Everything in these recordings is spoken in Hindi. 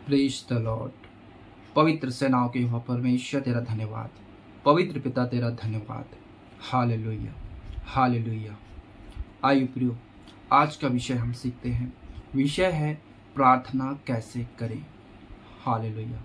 Praise the Lord. पवित्र सेनाओं के यहोवा परमेश्वर तेरा धन्यवाद, पवित्र पिता तेरा धन्यवाद। Hallelujah hallelujah. आइए प्रियो, आज का विषय हम सीखते हैं। विषय है प्रार्थना कैसे करें। हालेलुया।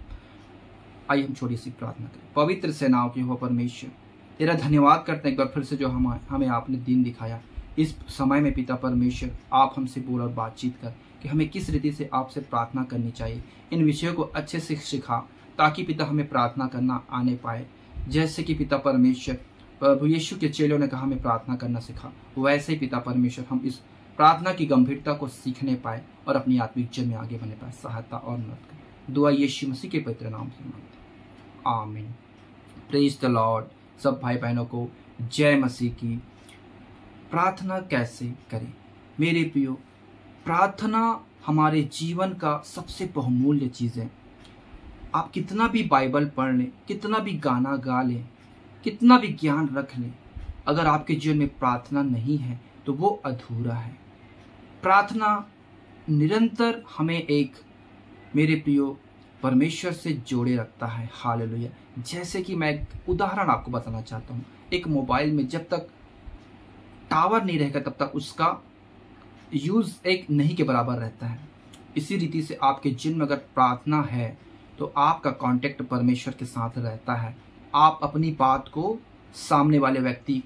आइए हम छोटी सी प्रार्थना करें। पवित्र सेनाओं के यहोवा परमेश्वर तेरा धन्यवाद करते हैं एक बार फिर से जो हमें आपने दिन दिखाया। इस समय में पिता परमेश्वर आप हमसे बोल और बातचीत कर कि हमें किस रीति से आपसे प्रार्थना करनी चाहिए। इन विषयों को अच्छे से सिखा ताकि पिता हमें प्रार्थना करना आने पाए। जैसे कि पिता परमेश्वर प्रभु यीशु के चेलों ने कहा हमें प्रार्थना करना सिखा, वैसे ही पिता परमेश्वर हम इस प्रार्थना की गंभीरता को सीखने पाए और अपनी आत्मिक जन में आगे बढ़ने पाए। सहायता और मदद करें। दुआ यीशु मसीह के पवित्र नाम से मांगते हैं, आमीन। Praise the Lord. सब भाई बहनों को जय मसीह की। प्रार्थना कैसे करें। मेरे प्रियो, प्रार्थना हमारे जीवन का सबसे बहुमूल्य चीज़ है। आप कितना भी बाइबल पढ़ लें, कितना भी गाना गा लें, कितना भी ज्ञान रख लें, अगर आपके जीवन में प्रार्थना नहीं है तो वो अधूरा है। प्रार्थना निरंतर हमें एक, मेरे प्रियो, परमेश्वर से जोड़े रखता है। हालेलुया। जैसे कि मैं एक उदाहरण आपको बताना चाहता हूँ। एक मोबाइल में जब तक टावर नहीं रहेगा तब तक उसका यूज एक नहीं के बराबर रहता है। इसी रीति से आपके जीवन में अगर प्रार्थना है तो आपका कांटेक्ट परमेश्वर के साथ रहता है। आप अपनी बात को सामने वाले व्यक्ति,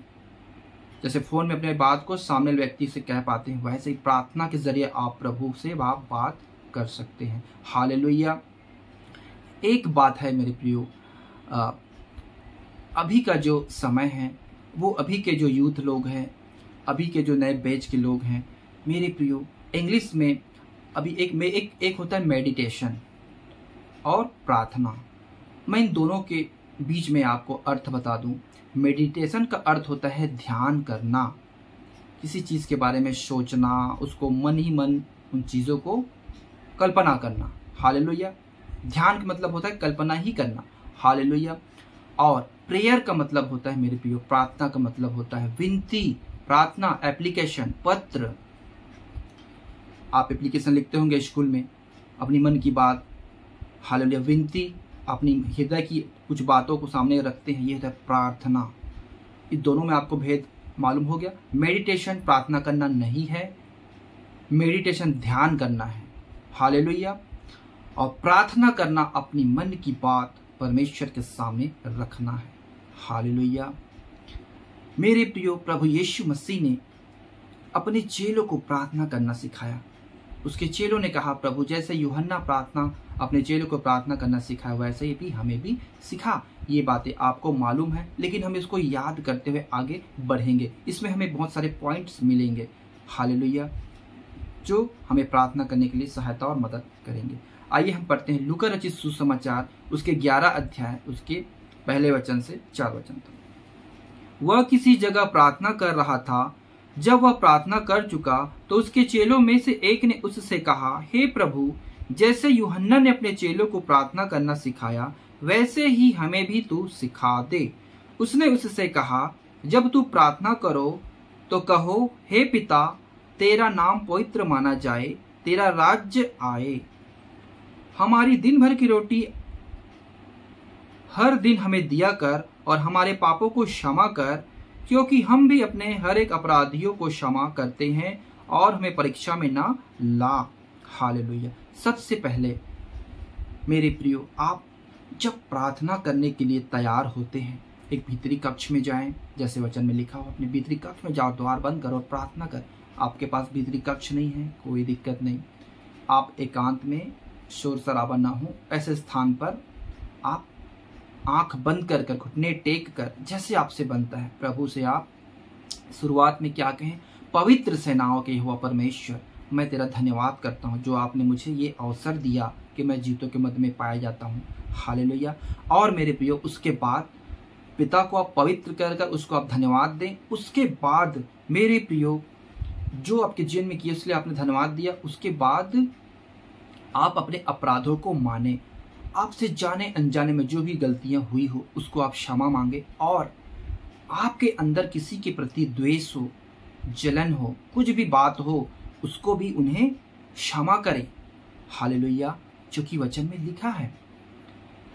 जैसे फोन में अपने बात को सामने वाले व्यक्ति से कह पाते हैं, वैसे ही प्रार्थना के जरिए आप प्रभु से आप बात कर सकते हैं। हालेलुया। एक बात है मेरे प्रियो, अभी का जो समय है, वो अभी के जो यूथ लोग हैं, अभी के जो नए बैच के लोग हैं, मेरे प्रियो, इंग्लिश में अभी एक होता है मेडिटेशन और प्रार्थना। मैं इन दोनों के बीच में आपको अर्थ बता दूं। मेडिटेशन का अर्थ होता है ध्यान करना, किसी चीज़ के बारे में सोचना, उसको मन ही मन उन चीज़ों को कल्पना करना। हालेलुया। ध्यान का मतलब होता है कल्पना ही करना। हालेलुया। और प्रेयर का मतलब होता है मेरे प्रियो, प्रार्थना का मतलब होता है विनती, प्रार्थना, एप्लीकेशन, पत्र। आप एप्लीकेशन लिखते होंगे स्कूल में, अपनी मन की बात। हालेलुया। विनती, अपनी हृदय की कुछ बातों को सामने रखते हैं, ये होता है प्रार्थना। इस दोनों में आपको भेद मालूम हो गया। मेडिटेशन प्रार्थना करना नहीं है, मेडिटेशन ध्यान करना है। हालेलुया। और प्रार्थना करना अपनी मन की बात परमेश्वर के सामने रखना है। हालेलुया। मेरे प्रियो, प्रभु यीशु मसीह ने अपने चेलों को प्रार्थना करना सिखाया। उसके चेलों ने कहा, प्रभु जैसे यूहन्ना प्रार्थना अपने चेलों को प्रार्थना करना सिखाया, वैसे ही भी हमें भी सिखा। ये बातें आपको मालूम है, लेकिन हम इसको याद करते हुए आगे बढ़ेंगे। इसमें हमें बहुत सारे पॉइंट्स मिलेंगे। हालेलुया, जो हमें प्रार्थना करने के लिए सहायता और मदद करेंगे। आइए हम पढ़ते हैं लूका रचित सुसमाचार, उसके 11 अध्याय, उसके पहले वचन से 4 वचन तक। वह किसी जगह प्रार्थना कर रहा था। जब वह प्रार्थना कर चुका तो उसके चेलों में से एक ने उससे कहा, हे प्रभु, जैसे यूहन्ना ने अपने चेलों को प्रार्थना करना सिखाया, वैसे ही हमें भी तू सिखा दे। उसने उससे कहा, जब तू प्रार्थना करो तो कहो, हे पिता, तेरा नाम पवित्र माना जाए, तेरा राज्य आए, हमारी दिन भर की रोटी हर दिन हमें दिया कर, और हमारे पापों को क्षमा कर, क्योंकि हम भी अपने हर एक अपराधियों को क्षमा करते हैं, और हमें परीक्षा में ना ला। हालेलुया। सबसे पहले मेरे प्रियो, आप जब प्रार्थना करने के लिए तैयार होते हैं, एक भीतरी कक्ष में जाएं, जैसे वचन में लिखा हो, अपने भीतरी कक्ष में जाओ, द्वार बंद करो और प्रार्थना कर। आपके पास भीतरी कक्ष नहीं है, कोई दिक्कत नहीं। आप एकांत में, शोर शराबा ना हो, ऐसे स्थान पर आप आंख बंद कर कर, घुटने टेक कर, जैसे आपसे बनता है, प्रभु से आप शुरुआत में क्या कहें, पवित्र सेनाओं के यहोवा परमेश्वर, मैं तेरा धन्यवाद करता हूँ जो आपने मुझे ये अवसर दिया कि मैं जीवों के मध्य में पाया जाता हूँ। हालेलुया। और मेरे प्रियो, उसके बाद पिता को आप पवित्र कर कर उसको आप धन्यवाद दें। उसके बाद मेरे प्रियो, जो आपके जीवन में किए इसलिए आपने धन्यवाद दिया। उसके बाद आप अपने अपराधों को माने, आपसे जाने अनजाने में जो भी गलतियां हुई हो उसको आप क्षमा मांगे, और आपके अंदर किसी के प्रति द्वेष हो, जलन हो, कुछ भी बात हो, उसको भी उन्हें क्षमा करें। हालेलुया। जो कि वचन में लिखा है।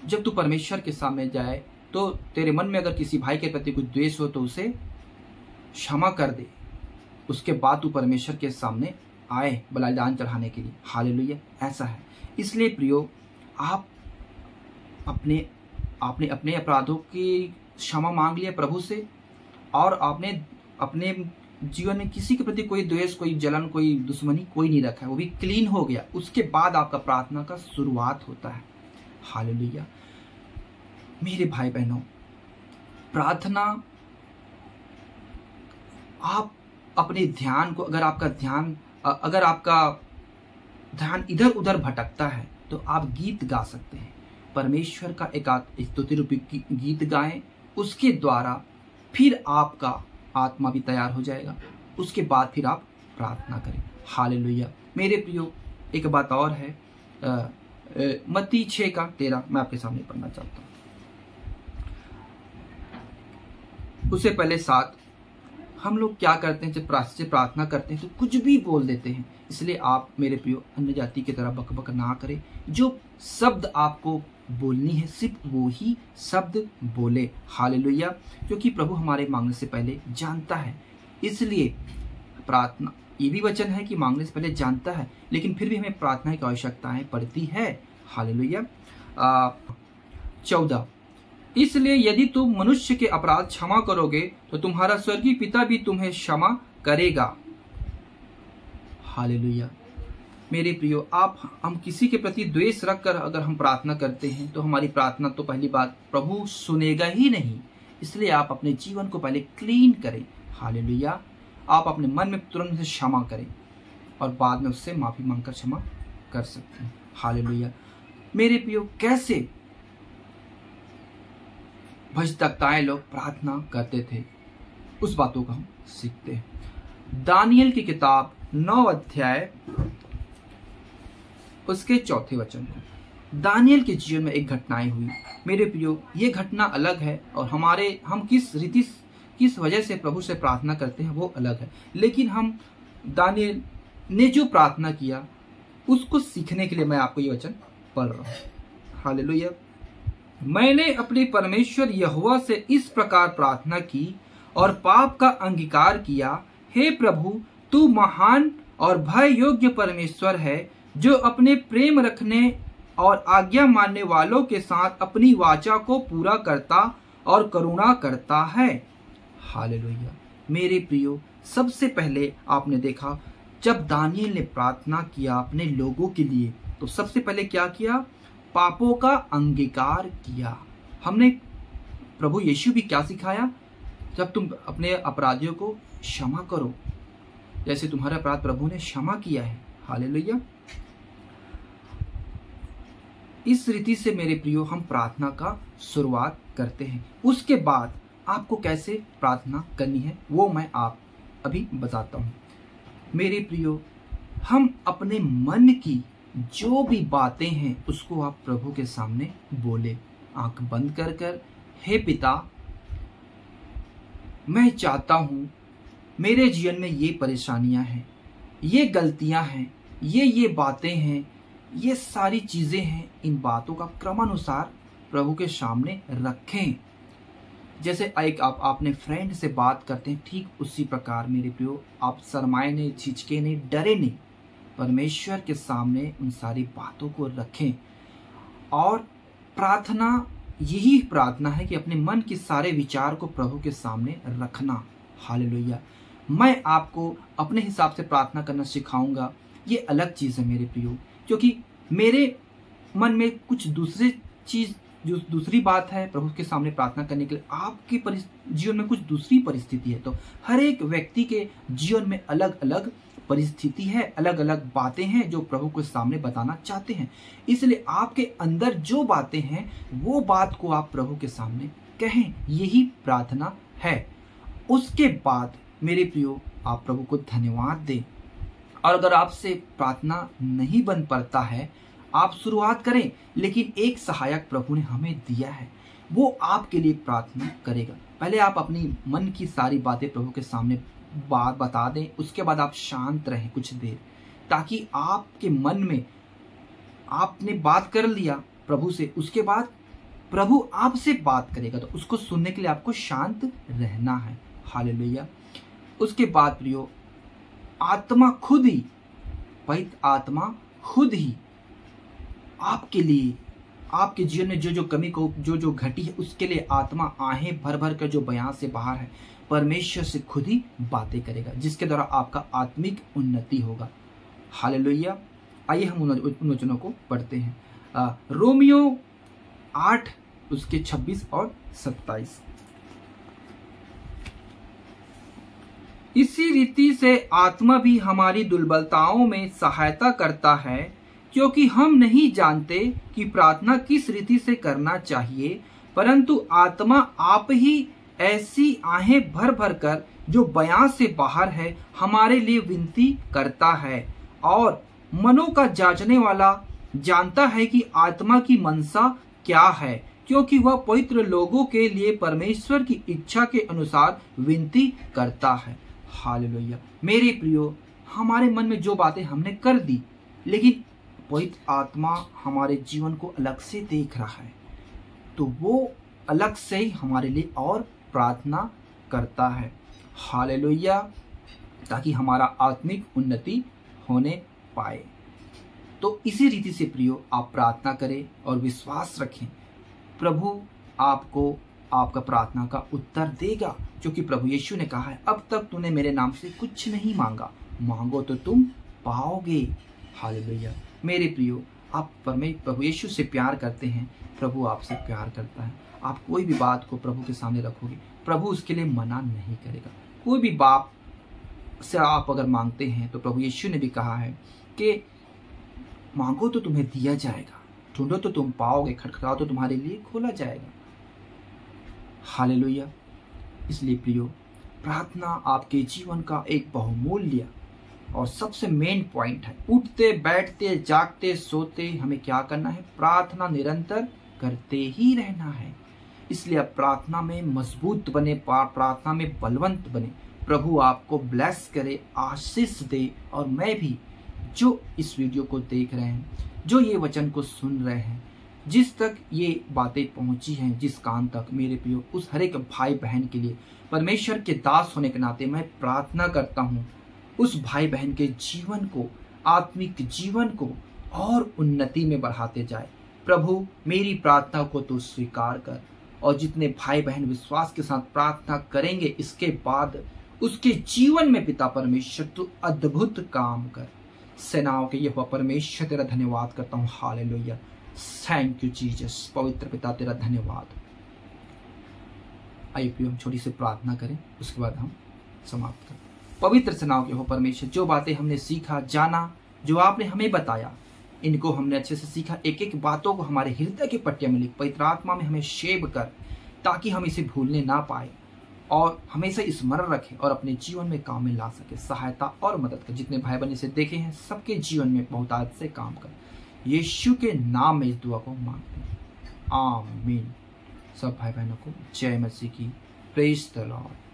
जब तू परमेश्वर के सामने जाए तो तेरे मन में अगर किसी भाई के प्रति कुछ द्वेष हो तो उसे क्षमा कर दे, उसके बाद तू परमेश्वर के सामने आए बलिदान चढ़ाने के लिए। हालेलुया, ऐसा है। इसलिए प्रियो, आप आपने अपने अपराधों की क्षमा मांग लिया प्रभु से, और आपने अपने जीवन में किसी के प्रति कोई द्वेष, कोई जलन, कोई दुश्मनी कोई नहीं रखा है, वो भी क्लीन हो गया। उसके बाद आपका प्रार्थना का शुरुआत होता है। हालेलुया। मेरे भाई बहनों, प्रार्थना, आप अपने ध्यान को, अगर आपका ध्यान इधर उधर भटकता है तो आप गीत गा सकते हैं। परमेश्वर का एक स्तुति रूपी गीत गाएं, उसके द्वारा फिर आपका आत्मा भी तैयार हो जाएगा। उसके बाद फिर आप प्रार्थना करें। हालेलुया। मेरे प्रियो, एक बात और है, मत्ती 6:13 मैं आपके सामने पढ़ना चाहता हूँ। उससे पहले 7, हम लोग क्या करते हैं, जब प्रार्थना करते हैं तो कुछ भी बोल देते हैं। इसलिए आप मेरे प्रियो अन्य जाति की तरह बकबक ना करें। जो शब्द आपको बोलनी है सिर्फ वो ही शब्द बोले। हालेलुया। क्योंकि प्रभु हमारे मांगने से पहले जानता है। इसलिए प्रार्थना, ये भी वचन है कि मांगने से पहले जानता है, लेकिन फिर भी हमें प्रार्थना की आवश्यकताएं पड़ती है। हालेलुया। 14, इसलिए यदि तुम मनुष्य के अपराध क्षमा करोगे तो तुम्हारा स्वर्गीय पिता भी तुम्हें क्षमा करेगा। हालेलुया। मेरे प्रियो, हम किसी के प्रति द्वेष रखकर अगर हम प्रार्थना करते हैं तो हमारी प्रार्थना तो पहली बात प्रभु सुनेगा ही नहीं। इसलिए आप अपने जीवन को पहले क्लीन करें। हालेलुया। आप अपने मन में तुरंत से क्षमा करें और बाद में उससे माफी मांगकर क्षमा कर सकते हैं। हालेलुया। मेरे प्रियो, कैसे भजदक्ताएं लोग प्रार्थना करते थे, उस बातों को हम सीखते हैं। दानियल की किताब 9 अध्याय उसके 4 वचन को। दानियल के जीवन में एक घटनाएं हुई। मेरे प्रियो, ये घटना अलग है और हम किस वजह से प्रभु से प्रार्थना करते हैं वो अलग है, लेकिन हम दानियल ने जो प्रार्थना किया उसको सीखने के लिए मैं आपको ये वचन पढ़ रहा हूं। हालेलुया। मैंने अपने परमेश्वर यहोवा से इस प्रकार प्रार्थना की और पाप का अंगीकार किया, हे प्रभु, तू महान और भय योग्य परमेश्वर है, जो अपने प्रेम रखने और आज्ञा मानने वालों के साथ अपनी वाचा को पूरा करता और करुणा करता है। हालेलुया। मेरे प्रियो, सबसे पहले आपने देखा जब दानियल ने प्रार्थना किया अपने लोगों के लिए, तो सबसे पहले क्या किया? पापों का अंगीकार किया। हमने प्रभु यीशु भी क्या सिखाया? जब तुम अपने अपराधियों को क्षमा करो जैसे तुम्हारा अपराध प्रभु ने क्षमा किया है। हालेलुया। इस रीति से मेरे प्रियो हम प्रार्थना का शुरुआत करते हैं। उसके बाद आपको कैसे प्रार्थना करनी है वो मैं आप अभी बताता हूँ। मेरे प्रियो, हम अपने मन की जो भी बातें हैं उसको आप प्रभु के सामने बोले, आंख बंद कर, हे पिता, मैं चाहता हूं मेरे जीवन में ये परेशानियां हैं, ये गलतियां हैं, ये बातें हैं, ये सारी चीजें हैं। इन बातों का क्रमानुसार प्रभु के सामने रखें। जैसे एक आपने फ्रेंड से बात करते हैं, ठीक उसी प्रकार मेरे प्रियो आप शर्माए नहीं, झिझके नहीं, डरे नहीं, परमेश्वर के सामने उन सारी बातों को रखें। और प्रार्थना, यही प्रार्थना है कि अपने मन के सारे विचार को प्रभु के सामने रखना। हालेलुया। मैं आपको अपने हिसाब से प्रार्थना करना सिखाऊंगा, ये अलग चीज है मेरे प्रियो, क्योंकि मेरे मन में कुछ दूसरी बात है प्रभु के सामने प्रार्थना करने के लिए, आपके जीवन में कुछ दूसरी परिस्थिति है। तो हर एक व्यक्ति के जीवन में अलग अलग परिस्थिति है, अलग अलग बातें हैं जो प्रभु के सामने बताना चाहते हैं। इसलिए आपके अंदर जो बातें हैं वो बात को आप प्रभु के सामने कहें, यही प्रार्थना है। उसके बाद मेरे प्रियो आप प्रभु को धन्यवाद दें। और अगर आपसे प्रार्थना नहीं बन पाता है, आप शुरुआत करें, लेकिन एक सहायक प्रभु ने हमें दिया है, वो आपके लिए प्रार्थना करेगा। पहले आप अपनी मन की सारी बातें प्रभु के सामने बात बता दें, उसके बाद आप शांत रहें कुछ देर, ताकि आपके मन में आपने बात कर लिया प्रभु से, उसके बाद प्रभु आपसे बात करेगा, तो उसको सुनने के लिए आपको शांत रहना है। हालेलुया। उसके बाद प्रियो, आत्मा खुद ही, पवित्र आत्मा खुद ही आपके लिए, आपके जीवन में जो जो कमी को जो घटी है, उसके लिए आत्मा आहें भर भर कर जो बयान से बाहर है, परमेश्वर से खुद ही बातें करेगा, जिसके द्वारा आपका आत्मिक उन्नति होगा। हालेलुया। आइए हम उन वचनों को पढ़ते हैं। रोमियो 8 उसके 26 और 27। इसी रीति से आत्मा भी हमारी दुर्बलताओं में सहायता करता है, क्योंकि हम नहीं जानते कि प्रार्थना किस रीति से करना चाहिए, परंतु आत्मा आप ही ऐसी आहें भर भर कर जो बयान से बाहर है हमारे लिए विनती करता है। और मनों का जांचने वाला जानता है कि आत्मा की मनसा क्या है, क्योंकि वह पवित्र लोगों के लिए परमेश्वर की इच्छा के अनुसार विनती करता है। हालेलुया। मेरे प्रियो, हमारे मन में जो बातें हमने कर दी, लेकिन पवित्र आत्मा हमारे जीवन को अलग से देख रहा है, तो वो अलग से ही हमारे लिए और प्रार्थना करता है। हालेलुया। ताकि हमारा आत्मिक उन्नति होने पाए। तो इसी रीति से प्रियो, आप प्रार्थना करें और विश्वास रखें, प्रभु आपको आपका प्रार्थना का उत्तर देगा, क्योंकि प्रभु यीशु ने कहा है, अब तक तूने मेरे नाम से कुछ नहीं मांगा, मांगो तो तुम पाओगे। हालेलुया। मेरे प्रियो, आप प्रभु यीशु से प्यार करते हैं, प्रभु आपसे प्यार करता है। आप कोई भी बात को प्रभु के सामने रखोगे, प्रभु उसके लिए मना नहीं करेगा। कोई भी बात से आप अगर मांगते हैं, तो प्रभु यीशु ने भी कहा है कि मांगो तो तुम्हें दिया जाएगा, ढूंढो तो तुम पाओगे, खटखटाओ तो तुम्हारे लिए खोला जाएगा। हालेलुया। इसलिए प्रियो, प्रार्थना आपके जीवन का एक बहुमूल्य और सबसे मेन पॉइंट है। उठते बैठते जागते सोते हमें क्या करना है? प्रार्थना निरंतर करते ही रहना है। इसलिए आप प्रार्थना में मजबूत बने, प्रार्थना में बलवंत बने। प्रभु आपको ब्लेस करे, आशीष दे। और मैं भी, जो इस वीडियो को देख रहे हैं, जो ये वचन को सुन रहे हैं, जिस तक ये बातें पहुंची हैं, जिस कान तक, मेरे प्रियो, उस हर एक भाई बहन के लिए परमेश्वर के दास होने के नाते मैं प्रार्थना करता हूँ, उस भाई बहन के जीवन को, आत्मिक जीवन को और उन्नति में बढ़ाते जाए। प्रभु मेरी प्रार्थना को तो स्वीकार कर, और जितने भाई बहन विश्वास के साथ प्रार्थना करेंगे, इसके बाद उसके जीवन में पिता परमेश्वर तू अद्भुत काम कर। सेनाओं के यहोवा परमेश्वर तेरा धन्यवाद करता हूँ। हालेलुया। Thank you Jesus. पवित्र पिता तेरा धन्यवाद। आइए प्रियो, हम छोटी सी प्रार्थना करें, उसके बाद हम समाप्त करें। पवित्र सेनाओं के यहोवा परमेश्वर, जो बातें हमने सीखा, जाना, जो आपने हमें बताया, इनको हमने अच्छे से सीखा। एक एक बातों को हमारे हृदय के पट्टियों में लिख, पवित्र आत्मा में हमें शेब कर, ताकि हम इसे भूलने ना पाए और हमेशा स्मरण रखें और अपने जीवन में काम में ला सके। सहायता और मदद कर। जितने भाई बहन इसे देखे हैं, सबके जीवन में बहुतायत से काम कर। यीशु के नाम में इस दुआ को मांगते हैं, आमीन। सब भाई बहनों को जय मसीह की। Praise the Lord.